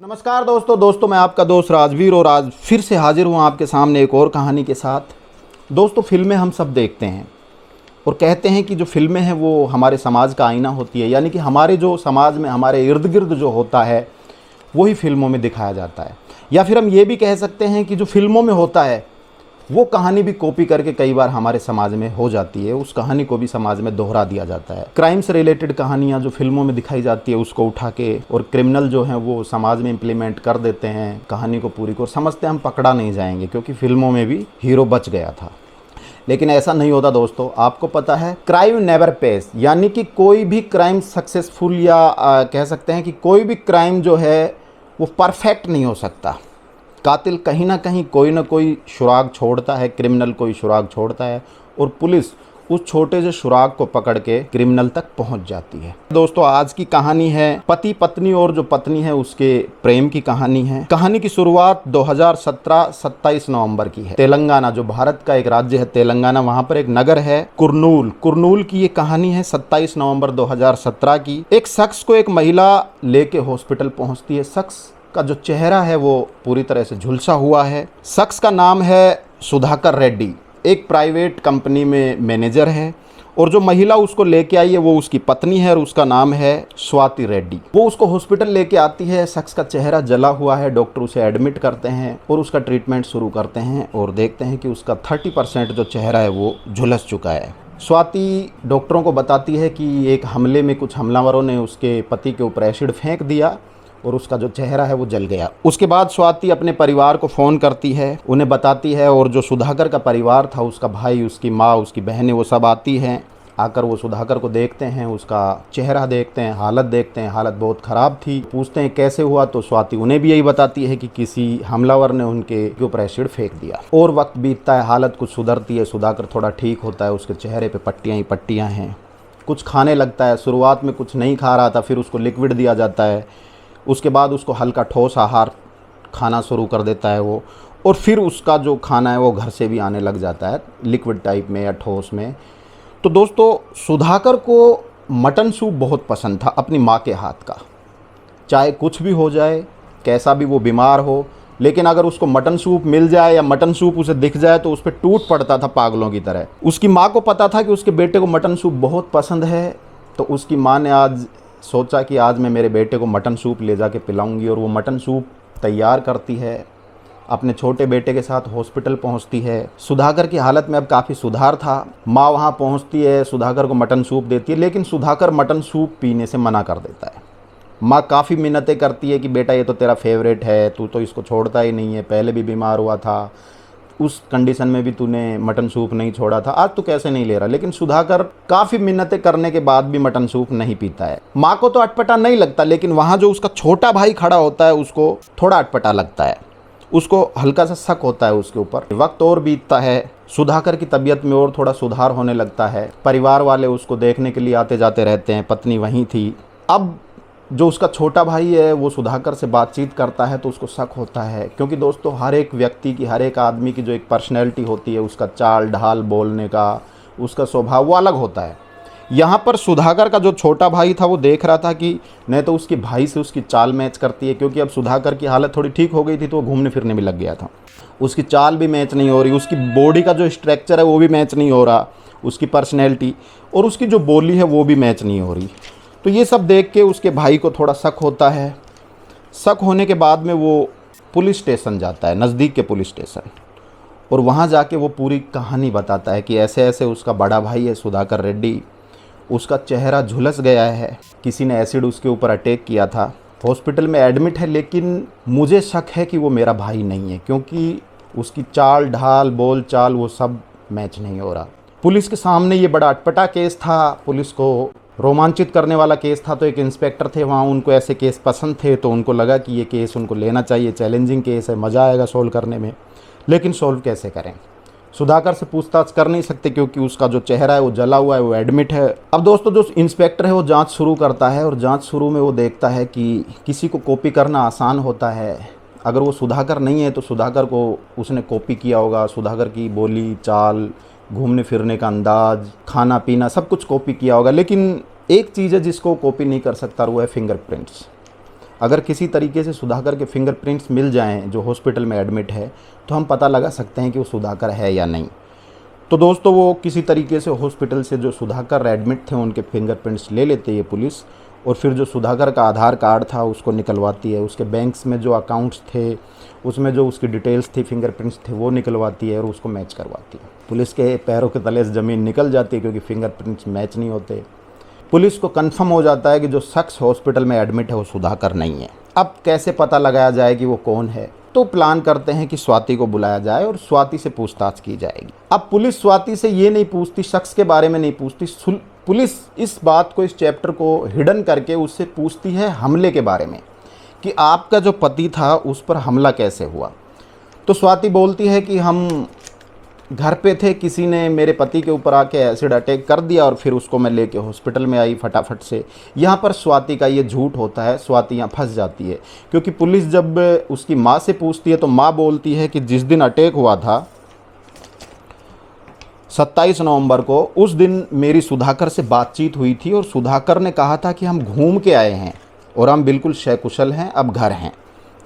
नमस्कार दोस्तों मैं आपका दोस्त राजवीर और आज फिर से हाजिर हूँ आपके सामने एक और कहानी के साथ। दोस्तों, फिल्में हम सब देखते हैं और कहते हैं कि जो फिल्में हैं वो हमारे समाज का आईना होती है, यानी कि हमारे जो समाज में हमारे इर्द गिर्द जो होता है वही फिल्मों में दिखाया जाता है। या फिर हम ये भी कह सकते हैं कि जो फिल्मों में होता है वो कहानी भी कॉपी करके कई बार हमारे समाज में हो जाती है, उस कहानी को भी समाज में दोहरा दिया जाता है। क्राइम से रिलेटेड कहानियाँ जो फिल्मों में दिखाई जाती है उसको उठा के और क्रिमिनल जो हैं वो समाज में इम्प्लीमेंट कर देते हैं कहानी को पूरी को, समझते हैं हम पकड़ा नहीं जाएंगे क्योंकि फिल्मों में भी हीरो बच गया था। लेकिन ऐसा नहीं होता दोस्तों। आपको पता है क्राइम नेवर पेस, यानी कि कोई भी क्राइम सक्सेसफुल या कह सकते हैं कि कोई भी क्राइम जो है वो परफेक्ट नहीं हो सकता। कातिल कहीं ना कहीं कोई ना कोई सुराग छोड़ता है, क्रिमिनल कोई सुराग छोड़ता है और पुलिस उस छोटे से सुराग को पकड़ के क्रिमिनल तक पहुंच जाती है। दोस्तों, आज की कहानी है पति पत्नी और जो पत्नी है उसके प्रेम की कहानी है। कहानी की शुरुआत 2017 27 नवंबर की है। तेलंगाना, जो भारत का एक राज्य है तेलंगाना, वहां पर एक नगर है कुर्नूल की ये कहानी है 27 नवंबर 2017 की। एक शख्स को एक महिला लेके हॉस्पिटल पहुंचती है। शख्स का जो चेहरा है वो पूरी तरह से झुलसा हुआ है। शख्स का नाम है सुधाकर रेड्डी, एक प्राइवेट कंपनी में मैनेजर है और जो महिला उसको लेके आई है वो उसकी पत्नी है और उसका नाम है स्वाति रेड्डी। वो उसको हॉस्पिटल लेके आती है। शख्स का चेहरा जला हुआ है। डॉक्टर उसे एडमिट करते हैं और उसका ट्रीटमेंट शुरू करते हैं और देखते हैं कि उसका 30% जो चेहरा है वो झुलस चुका है। स्वाति डॉक्टरों को बताती है कि एक हमले में कुछ हमलावरों ने उसके पति के ऊपर एसिड फेंक दिया और उसका जो चेहरा है वो जल गया। उसके बाद स्वाति अपने परिवार को फ़ोन करती है, उन्हें बताती है और जो सुधाकर का परिवार था, उसका भाई, उसकी माँ, उसकी बहनें, वो सब आती हैं। आकर वो सुधाकर को देखते हैं, उसका चेहरा देखते हैं, हालत देखते हैं। हालत बहुत ख़राब थी। पूछते हैं कैसे हुआ, तो स्वाति उन्हें भी यही बताती है कि किसी हमलावर ने उनके ऊपर एसिड फेंक दिया। और वक्त बीतता है, हालत कुछ सुधरती है, सुधाकर थोड़ा ठीक होता है, उसके चेहरे पर पट्टियाँ ही पट्टियाँ हैं। कुछ खाने लगता है। शुरुआत में कुछ नहीं खा रहा था, फिर उसको लिक्विड दिया जाता है। उसके बाद उसको हल्का ठोस आहार खाना शुरू कर देता है वो, और फिर उसका जो खाना है वो घर से भी आने लग जाता है, लिक्विड टाइप में या ठोस में। तो दोस्तों, सुधाकर को मटन सूप बहुत पसंद था अपनी माँ के हाथ का। चाहे कुछ भी हो जाए, कैसा भी वो बीमार हो, लेकिन अगर उसको मटन सूप मिल जाए या मटन सूप उसे दिख जाए तो उस पर टूट पड़ता था पागलों की तरह। उसकी माँ को पता था कि उसके बेटे को मटन सूप बहुत पसंद है, तो उसकी माँ ने आज सोचा कि आज मैं मेरे बेटे को मटन सूप ले जाके पिलाऊंगी, और वो मटन सूप तैयार करती है। अपने छोटे बेटे के साथ हॉस्पिटल पहुंचती है। सुधाकर की हालत में अब काफ़ी सुधार था। माँ वहां पहुंचती है, सुधाकर को मटन सूप देती है, लेकिन सुधाकर मटन सूप पीने से मना कर देता है। माँ काफ़ी मिन्नतें करती है कि बेटा ये तो तेरा फेवरेट है, तू तो इसको छोड़ता ही नहीं है, पहले भी बीमार हुआ था, उस कंडीशन में भी तूने मटन सूप नहीं छोड़ा था, आज तू कैसे नहीं ले रहा। लेकिन सुधाकर काफ़ी मिन्नतें करने के बाद भी मटन सूप नहीं पीता है। माँ को तो अटपटा नहीं लगता, लेकिन वहाँ जो उसका छोटा भाई खड़ा होता है उसको थोड़ा अटपटा लगता है, उसको हल्का सा शक होता है उसके ऊपर। वक्त और बीतता है, सुधाकर की तबीयत में और थोड़ा सुधार होने लगता है। परिवार वाले उसको देखने के लिए आते जाते रहते हैं, पत्नी वहीं थी। अब जो उसका छोटा भाई है वो सुधाकर से बातचीत करता है तो उसको शक होता है, क्योंकि दोस्तों हर एक व्यक्ति की, हर एक आदमी की जो एक पर्सनैलिटी होती है, उसका चाल ढाल बोलने का, उसका स्वभाव वो अलग होता है। यहाँ पर सुधाकर का जो छोटा भाई था वो देख रहा था कि नहीं तो उसके भाई से उसकी चाल मैच करती है, क्योंकि अब सुधाकर की हालत थोड़ी ठीक हो गई थी तो वो घूमने फिरने भी लग गया था। उसकी चाल भी मैच नहीं हो रही, उसकी बॉडी का जो स्ट्रक्चर है वो भी मैच नहीं हो रहा, उसकी पर्सनैलिटी और उसकी जो बोली है वो भी मैच नहीं हो रही। तो ये सब देख के उसके भाई को थोड़ा शक होता है। शक होने के बाद में वो पुलिस स्टेशन जाता है, नज़दीक के पुलिस स्टेशन, और वहाँ जाके वो पूरी कहानी बताता है कि ऐसे ऐसे उसका बड़ा भाई है सुधाकर रेड्डी, उसका चेहरा झुलस गया है, किसी ने एसिड उसके ऊपर अटैक किया था, हॉस्पिटल में एडमिट है, लेकिन मुझे शक है कि वो मेरा भाई नहीं है, क्योंकि उसकी चाल ढाल बोल चाल वो सब मैच नहीं हो रहा। पुलिस के सामने ये बड़ा अटपटा केस था, पुलिस को रोमांचित करने वाला केस था। तो एक इंस्पेक्टर थे वहाँ, उनको ऐसे केस पसंद थे, तो उनको लगा कि ये केस उनको लेना चाहिए, चैलेंजिंग केस है, मज़ा आएगा सोल्व करने में। लेकिन सोल्व कैसे करें? सुधाकर से पूछताछ कर नहीं सकते क्योंकि उसका जो चेहरा है वो जला हुआ है, वो एडमिट है। अब दोस्तों, जो इंस्पेक्टर है वो जांच शुरू करता है और जांच शुरू में वो देखता है कि किसी को कॉपी करना आसान होता है। अगर वो सुधाकर नहीं है तो सुधाकर को उसने कॉपी किया होगा, सुधाकर की बोली चाल, घूमने फिरने का अंदाज, खाना पीना, सब कुछ कॉपी किया होगा। लेकिन एक चीज़ है जिसको कॉपी नहीं कर सकता, वो है फिंगरप्रिंट्स। अगर किसी तरीके से सुधाकर के फिंगरप्रिंट्स मिल जाएं जो हॉस्पिटल में एडमिट है, तो हम पता लगा सकते हैं कि वो सुधाकर है या नहीं। तो दोस्तों वो किसी तरीके से हॉस्पिटल से जो सुधाकर एडमिट थे उनके फिंगरप्रिंट्स ले लेते है पुलिस, और फिर जो सुधाकर का आधार कार्ड था उसको निकलवाती है, उसके बैंक्स में जो अकाउंट्स थे उसमें जो उसकी डिटेल्स थी, फिंगरप्रिंट्स थे, वो निकलवाती है और उसको मैच करवाती है। पुलिस के पैरों के तले से ज़मीन निकल जाती है क्योंकि फिंगरप्रिंट्स मैच नहीं होते। पुलिस को कंफर्म हो जाता है कि जो शख्स हॉस्पिटल में एडमिट है वो सुधाकर नहीं है। अब कैसे पता लगाया जाए कि वो कौन है? तो प्लान करते हैं कि स्वाति को बुलाया जाए और स्वाति से पूछताछ की जाएगी। अब पुलिस स्वाति से ये नहीं पूछती, शख्स के बारे में नहीं पूछती, पुलिस इस बात को, इस चैप्टर को हिडन करके उससे पूछती है हमले के बारे में, कि आपका जो पति था उस पर हमला कैसे हुआ। तो स्वाति बोलती है कि हम घर पे थे, किसी ने मेरे पति के ऊपर आके एसिड अटैक कर दिया और फिर उसको मैं लेके हॉस्पिटल में आई फटाफट से। यहाँ पर स्वाति का ये झूठ होता है, स्वाति यहाँ फंस जाती है, क्योंकि पुलिस जब उसकी माँ से पूछती है तो माँ बोलती है कि जिस दिन अटैक हुआ था 27 नवंबर को, उस दिन मेरी सुधाकर से बातचीत हुई थी और सुधाकर ने कहा था कि हम घूम के आए हैं और हम बिल्कुल सकुशल हैं, अब घर हैं।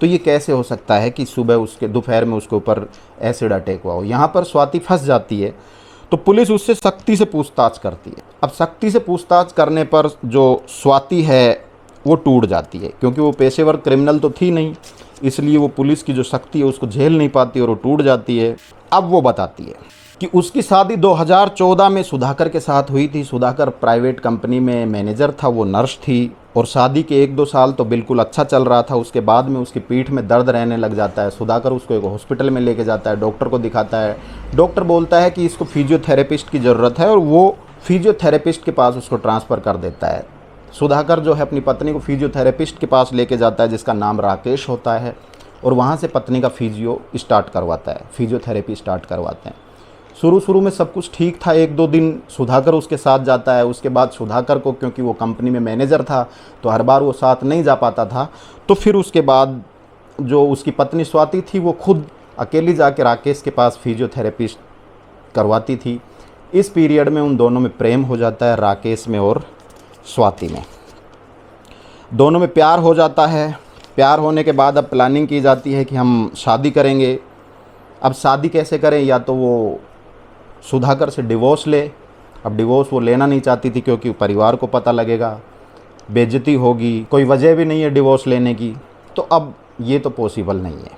तो ये कैसे हो सकता है कि सुबह उसके दोपहर में उसके ऊपर एसिड अटैक हुआ हो? यहाँ पर स्वाति फंस जाती है। तो पुलिस उससे सख्ती से पूछताछ करती है। अब सख्ती से पूछताछ करने पर जो स्वाति है वो टूट जाती है, क्योंकि वो पेशेवर क्रिमिनल तो थी नहीं, इसलिए वो पुलिस की जो सख्ती है उसको झेल नहीं पाती और वो टूट जाती है। अब वो बताती है कि उसकी शादी 2014 में सुधाकर के साथ हुई थी। सुधाकर प्राइवेट कंपनी में मैनेजर था, वो नर्स थी, और शादी के 1-2 साल तो बिल्कुल अच्छा चल रहा था। उसके बाद में उसकी पीठ में दर्द रहने लग जाता है। सुधाकर उसको एक हॉस्पिटल में लेके जाता है, डॉक्टर को दिखाता है। डॉक्टर बोलता है कि इसको फिजियोथेरेपिस्ट की ज़रूरत है और वो फिजियोथेरेपिस्ट के पास उसको ट्रांसफ़र कर देता है। सुधाकर जो है अपनी पत्नी को फिजियोथेरेपिस्ट के पास लेके जाता है जिसका नाम राकेश होता है, और वहाँ से पत्नी का फिजियोथेरेपी स्टार्ट करवाते हैं। शुरू में सब कुछ ठीक था। 1-2 दिन सुधाकर उसके साथ जाता है। उसके बाद सुधाकर को, क्योंकि वो कंपनी में मैनेजर था तो हर बार वो साथ नहीं जा पाता था, तो फिर उसके बाद जो उसकी पत्नी स्वाति थी वो खुद अकेली जाके राकेश के पास फिजियोथेरेपी करवाती थी। इस पीरियड में उन दोनों में प्रेम हो जाता है, राकेश में और स्वाति में। दोनों में प्यार हो जाता है। प्यार होने के बाद अब प्लानिंग की जाती है कि हम शादी करेंगे। अब शादी कैसे करें? या तो वो सुधाकर से डिवोर्स ले। अब डिवोर्स वो लेना नहीं चाहती थी क्योंकि परिवार को पता लगेगा, बेइज्जती होगी, कोई वजह भी नहीं है डिवोर्स लेने की, तो अब ये तो पॉसिबल नहीं है।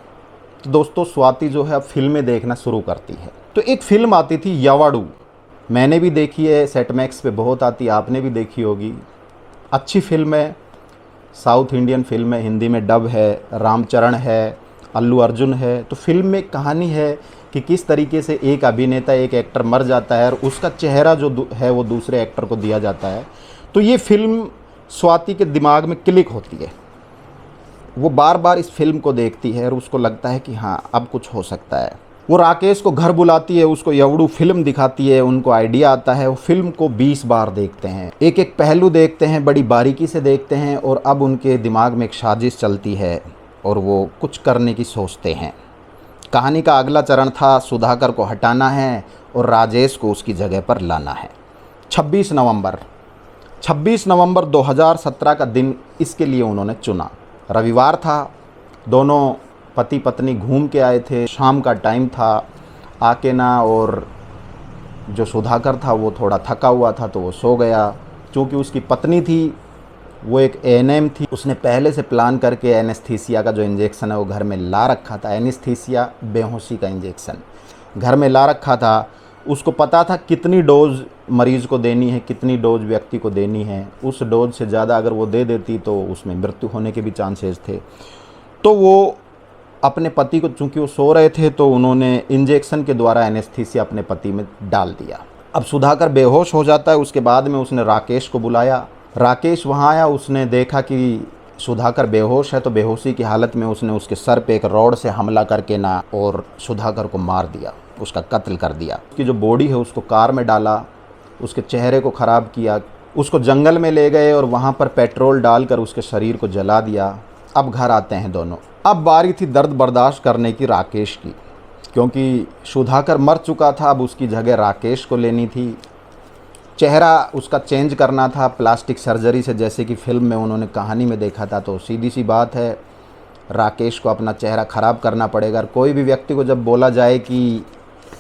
तो दोस्तों स्वाति जो है अब फिल्में देखना शुरू करती है। तो एक फ़िल्म आती थी यावाडू, मैंने भी देखी है, सेट मैक्स पे बहुत आती, आपने भी देखी होगी। अच्छी फिल्म है, साउथ इंडियन फिल्म है, हिंदी में डब है, रामचरण है, अल्लू अर्जुन है। तो फिल्म में कहानी है कि किस तरीके से एक अभिनेता, एक एक्टर मर जाता है और उसका चेहरा जो है वो दूसरे एक्टर को दिया जाता है। तो ये फिल्म स्वाति के दिमाग में क्लिक होती है। वो बार बार इस फिल्म को देखती है और उसको लगता है कि हाँ अब कुछ हो सकता है। वो राकेश को घर बुलाती है, उसको यावाडू फिल्म दिखाती है, उनको आइडिया आता है। वो फिल्म को 20 बार देखते हैं, एक एक पहलू देखते हैं, बड़ी बारीकी से देखते हैं, और अब उनके दिमाग में एक साजिश चलती है और वो कुछ करने की सोचते हैं। कहानी का अगला चरण था सुधाकर को हटाना है और राजेश को उसकी जगह पर लाना है। 26 नवंबर 2017 का दिन इसके लिए उन्होंने चुना। रविवार था, दोनों पति पत्नी घूम के आए थे, शाम का टाइम था आके ना, और जो सुधाकर था वो थोड़ा थका हुआ था तो वो सो गया। क्योंकि उसकी पत्नी थी वो एक एएनएम थी, उसने पहले से प्लान करके एनेस्थीसिया का जो इंजेक्शन है वो घर में ला रखा था। एनेस्थीसिया बेहोशी का इंजेक्शन घर में ला रखा था। उसको पता था कितनी डोज मरीज़ को देनी है, कितनी डोज व्यक्ति को देनी है। उस डोज से ज़्यादा अगर वो दे देती तो उसमें मृत्यु होने के भी चांसेस थे। तो वो अपने पति को, चूँकि वो सो रहे थे, तो उन्होंने इंजेक्शन के द्वारा एनेस्थीसिया अपने पति में डाल दिया। अब सुधाकर बेहोश हो जाता है। उसके बाद में उसने राकेश को बुलाया। राकेश वहाँ आया, उसने देखा कि सुधाकर बेहोश है, तो बेहोशी की हालत में उसने उसके सर पे एक रॉड से हमला करके ना और सुधाकर को मार दिया, उसका कत्ल कर दिया। उसकी जो बॉडी है उसको कार में डाला, उसके चेहरे को ख़राब किया, उसको जंगल में ले गए और वहाँ पर पेट्रोल डालकर उसके शरीर को जला दिया। अब घर आते हैं दोनों। अब बारी थी दर्द बर्दाश्त करने की राकेश की, क्योंकि सुधाकर मर चुका था, अब उसकी जगह राकेश को लेनी थी। चेहरा उसका चेंज करना था प्लास्टिक सर्जरी से, जैसे कि फ़िल्म में उन्होंने कहानी में देखा था। तो सीधी सी बात है, राकेश को अपना चेहरा ख़राब करना पड़ेगा। कोई भी व्यक्ति को जब बोला जाए कि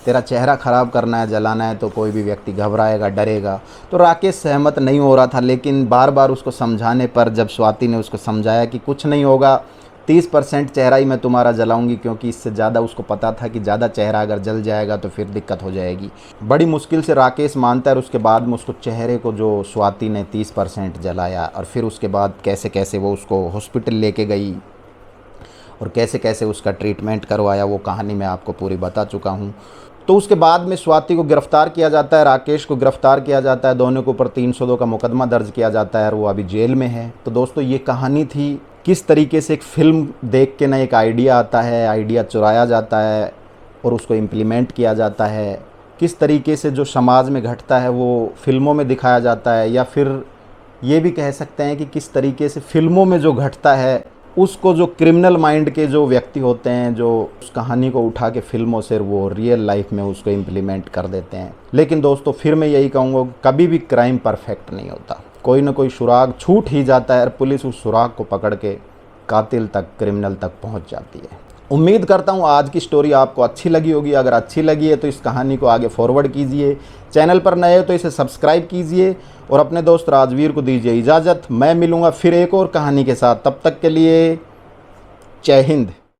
तेरा चेहरा ख़राब करना है, जलाना है, तो कोई भी व्यक्ति घबराएगा, डरेगा। तो राकेश सहमत नहीं हो रहा था, लेकिन बार बार उसको समझाने पर जब स्वाति ने उसको समझाया कि कुछ नहीं होगा, 30% चेहरा ही मैं तुम्हारा जलाऊंगी, क्योंकि इससे ज़्यादा उसको पता था कि ज़्यादा चेहरा अगर जल जाएगा तो फिर दिक्कत हो जाएगी। बड़ी मुश्किल से राकेश मानता है और उसके बाद में उसको चेहरे को जो स्वाति ने 30% जलाया, और फिर उसके बाद कैसे कैसे वो उसको हॉस्पिटल लेके गई और कैसे कैसे उसका ट्रीटमेंट करवाया, वो कहानी मैं आपको पूरी बता चुका हूँ। तो उसके बाद में स्वाति को गिरफ़्तार किया जाता है, राकेश को गिरफ़्तार किया जाता है, दोनों के ऊपर 302 का मुकदमा दर्ज किया जाता है और वो अभी जेल में है। तो दोस्तों ये कहानी थी, किस तरीके से एक फ़िल्म देख के ना एक आइडिया आता है, आइडिया चुराया जाता है और उसको इम्प्लीमेंट किया जाता है, किस तरीके से जो समाज में घटता है वो फ़िल्मों में दिखाया जाता है, या फिर ये भी कह सकते हैं कि किस तरीके से फ़िल्मों में जो घटता है उसको जो क्रिमिनल माइंड के जो व्यक्ति होते हैं, जो उस कहानी को उठा के फिल्मों से वो रियल लाइफ में उसको इम्प्लीमेंट कर देते हैं। लेकिन दोस्तों फिर मैं यही कहूँगा, कभी भी क्राइम परफेक्ट नहीं होता, कोई ना कोई सुराग छूट ही जाता है और पुलिस उस सुराग को पकड़ के कातिल तक, क्रिमिनल तक पहुँच जाती है। उम्मीद करता हूँ आज की स्टोरी आपको अच्छी लगी होगी। अगर अच्छी लगी है तो इस कहानी को आगे फॉरवर्ड कीजिए, चैनल पर नए हो तो इसे सब्सक्राइब कीजिए और अपने दोस्त राजवीर को दीजिए इजाज़त। मैं मिलूँगा फिर एक और कहानी के साथ, तब तक के लिए जय हिंद।